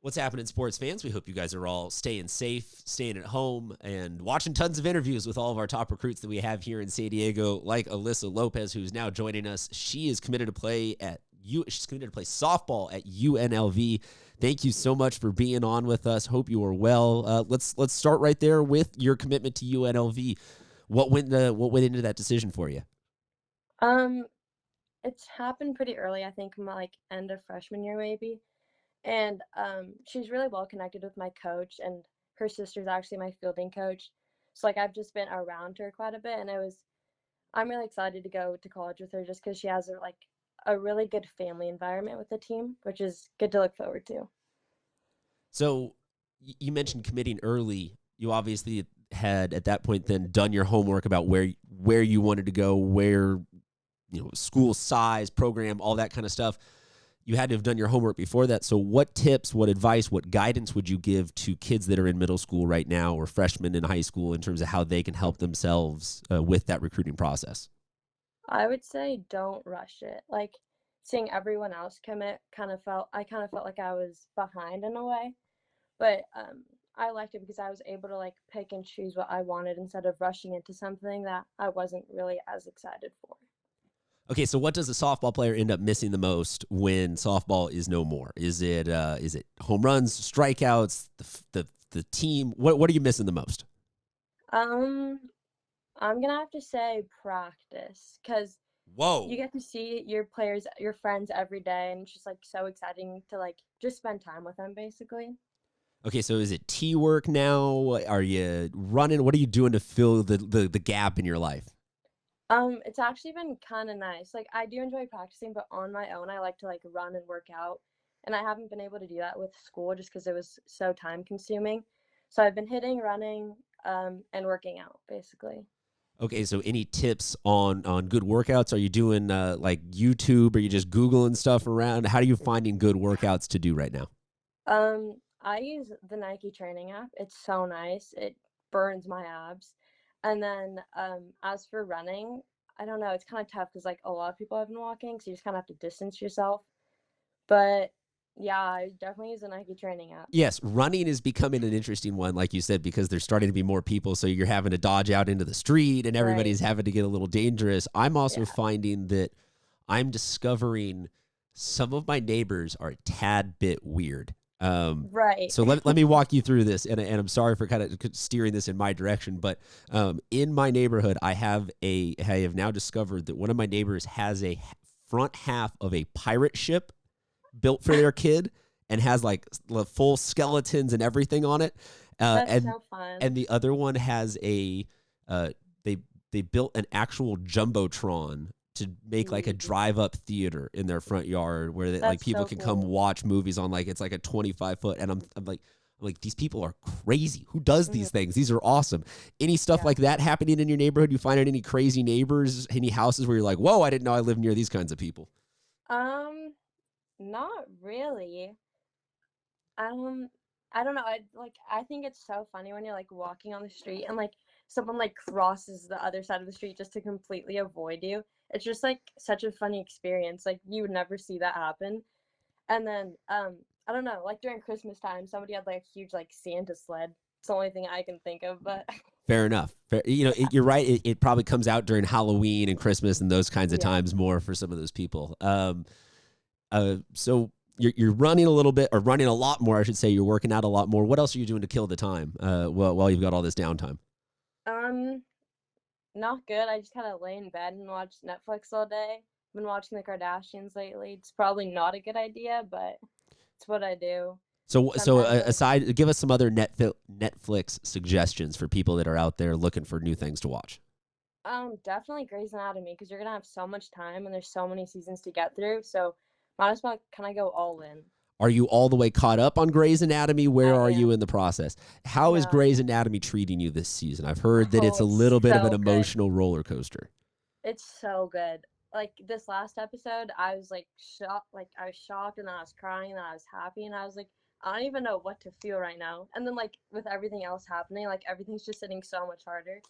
What's happening, sports fans? We hope you guys are all staying safe, staying at home, and watching tons of interviews with all of our top recruits that we have here in San Diego, like Alyssa Lopez, who's now joining us. She is committed to play softball at UNLV. Thank you so much for being on with us. Hope you are well. Let's start right there with your commitment to UNLV. What went into that decision for you? It's happened pretty early. I think my end of freshman year maybe. And she's really well connected with my coach, and her sister's actually my fielding coach. So I've just been around her quite a bit, and I'm really excited to go to college with her just because she has a really good family environment with the team, which is good to look forward to. So you mentioned committing early. You obviously had at that point then done your homework about where you wanted to go, where school size, program, all that kind of stuff. You had to have done your homework before that. So what tips, what advice, what guidance would you give to kids that are in middle school right now or freshmen in high school in terms of how they can help themselves with that recruiting process? I would say don't rush it. Seeing everyone else commit I kind of felt like I was behind in a way. But I liked it because I was able to pick and choose what I wanted instead of rushing into something that I wasn't really as excited for. Okay, so what does a softball player end up missing the most when softball is no more? Is it home runs, strikeouts, the team? What are you missing the most? I'm gonna have to say practice, because Whoa. you get to see your players, your friends every day, and it's just so exciting to just spend time with them basically. Okay, so is it tee work now? Are you running? What are you doing to fill the gap in your life? It's actually been kind of nice. I do enjoy practicing, but on my own, I like to run and work out, and I haven't been able to do that with school just because it was so time consuming. So I've been hitting, running, and working out basically. Okay, so any tips on good workouts? Are you doing YouTube? Are you just Googling stuff around? How are you finding good workouts to do right now? I use the Nike training app. It's so nice. It burns my abs. And then as for running, I don't know. It's kind of tough because a lot of people have been walking, so you just kind of have to distance yourself. But yeah, I definitely use the Nike training app. Yes, running is becoming an interesting one, like you said, because there's starting to be more people, so you're having to dodge out into the street, and everybody's having to get a little dangerous. I'm also finding that I'm discovering some of my neighbors are a tad bit weird. Right. So let me walk you through this, and I'm sorry for kind of steering this in my direction, but in my neighborhood, I have now discovered that one of my neighbors has a front half of a pirate ship built for their kid and has full skeletons and everything on it. That's so fun. And the other one has they built an actual jumbotron to make a drive-up theater in their front yard where people can come watch movies on it's a 25-foot. And I'm like, these people are crazy. Who does these things? These are awesome. Any stuff like that happening in your neighborhood? You find out any crazy neighbors, any houses where you're like, whoa, I didn't know I lived near these kinds of people? Not really. I don't know. I think it's so funny when you're walking on the street and someone crosses the other side of the street just to completely avoid you. It's just such a funny experience. You would never see that happen. And then I don't know, during Christmas time, somebody had a huge Santa sled. It's the only thing I can think of, but fair enough. You're right. It probably comes out during Halloween and Christmas and those kinds of times more for some of those people. So you're running a little bit, or running a lot more, I should say. You're working out a lot more. What else are you doing to kill the time while you've got all this downtime? Not good. I just kind of lay in bed and watch Netflix all day. I've been watching the Kardashians lately. It's probably not a good idea, but it's what I do. So aside, give us some other Netflix suggestions for people that are out there looking for new things to watch. Definitely Grey's Anatomy, because you're gonna have so much time and there's so many seasons to get through. So might as well kind of go all in. Are you all the way caught up on Grey's Anatomy? Where are you in the process? How is Grey's Anatomy treating you this season? I've heard that it's a little bit of an emotional roller coaster. It's so good. This last episode, I was shocked. I was shocked, and then I was crying, and then I was happy, and I was I don't even know what to feel right now. And then with everything else happening, everything's just hitting so much harder.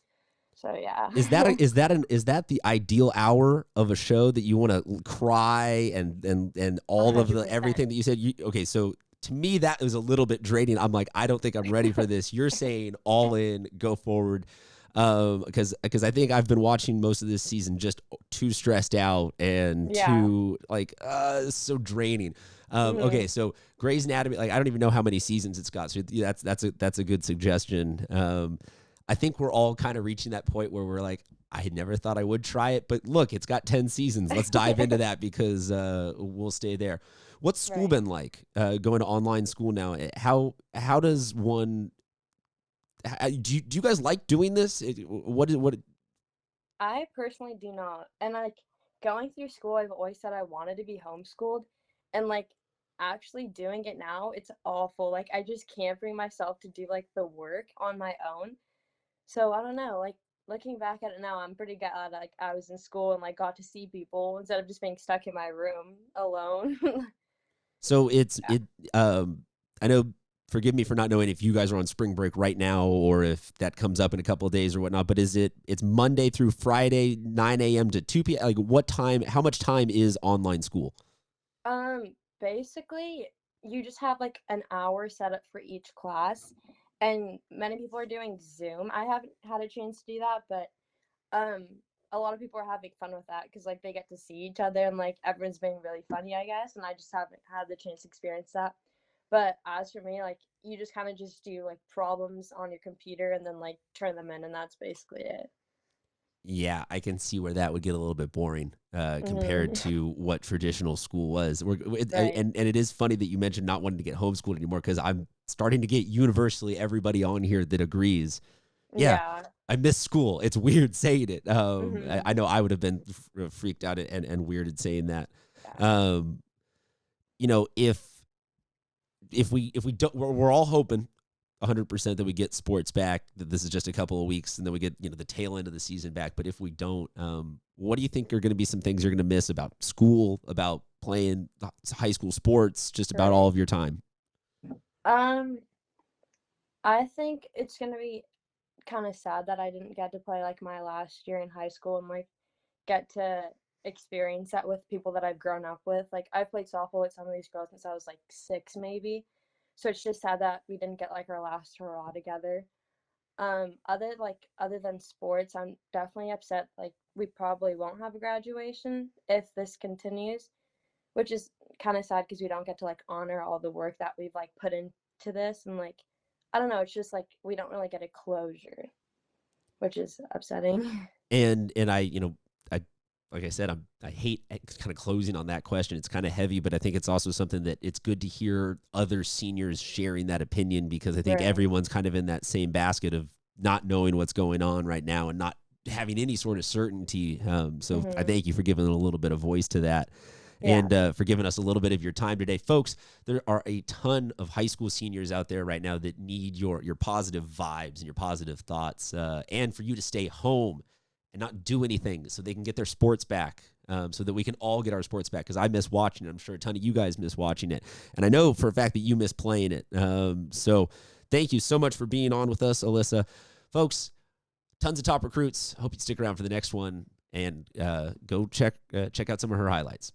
So yeah. Is that the ideal hour of a show that you want to cry and all 100%. Of the everything that you said? Okay, so to me, that was a little bit draining. I'm like, I don't think I'm ready for this. You're saying all in, go forward. Because I think I've been watching most of this season just too stressed out and Yeah. too like so draining. Mhm. Okay, so Grey's Anatomy, like I don't even know how many seasons it's got. So yeah, that's a good suggestion. I think we're all kind of reaching that point where we're like, I had never thought I would try it, but look, it's got 10 seasons. Let's dive into that because we'll stay there. What's school Right. been like? Going to online school now? How does one? Do you guys like doing this? What? I personally do not. And like going through school, I've always said I wanted to be homeschooled. And like actually doing it now, it's awful. Like I just can't bring myself to do like the work on my own. So I don't know, like looking back at it now, I'm pretty glad like I was in school and like got to see people instead of just being stuck in my room alone. So Yeah. I know. Forgive me for not knowing if you guys are on spring break right now or if that comes up in a couple of days or whatnot. But it's Monday through Friday, 9 a.m. to 2 p.m. Like what time? How much time is online school? Basically, you just have like an hour set up for each class, and many people are doing Zoom. I haven't had a chance to do that, but um, a lot of people are having fun with that because like they get to see each other and like everyone's being really funny, I guess. And I just haven't had the chance to experience that. But as for me, like you just kind of just do like problems on your computer and then like turn them in, and that's basically it. Yeah, I can see where that would get a little bit boring compared Hmm. to what traditional school was. Right. And it is funny that you mentioned not wanting to get homeschooled anymore because I'm starting to get universally everybody on here that agrees. Yeah, Yeah. I miss school. It's weird saying it. Hmm. I know I would have been freaked out and weirded saying that. Yeah. Um, if we don't, we're all hoping 100% that we get sports back. That this is just a couple of weeks, and then we get the tail end of the season back. But if we don't, what do you think are going to be some things you're going to miss about school, about playing high school sports, just about all Right. of your time? Um, I think it's gonna be kind of sad that I didn't get to play like my last year in high school and like get to experience that with people that I've grown up with. Like I've played softball with some of these girls since I was like 6 maybe. So it's just sad that we didn't get like our last hurrah together. Other than sports, I'm definitely upset like we probably won't have a graduation if this continues, which is kind of sad because we don't get to like honor all the work that we've like put into this and like I don't know, it's just like we don't really get a closure, which is upsetting. And I like I said, I hate kind of closing on that question. It's kind of heavy, but I think it's also something that it's good to hear other seniors sharing that opinion because I think Right. everyone's kind of in that same basket of not knowing what's going on right now and not having any sort of certainty. So I Mhm. thank you for giving a little bit of voice to that Yeah. and for giving us a little bit of your time today. Folks, there are a ton of high school seniors out there right now that need your positive vibes and your positive thoughts and for you to stay home and not do anything so they can get their sports back. So that we can all get our sports back because I miss watching it. I'm sure a ton of you guys miss watching it. And I know for a fact that you miss playing it. So thank you so much for being on with us, Alyssa. Folks, tons of top recruits. Hope you stick around for the next one and go check out some of her highlights.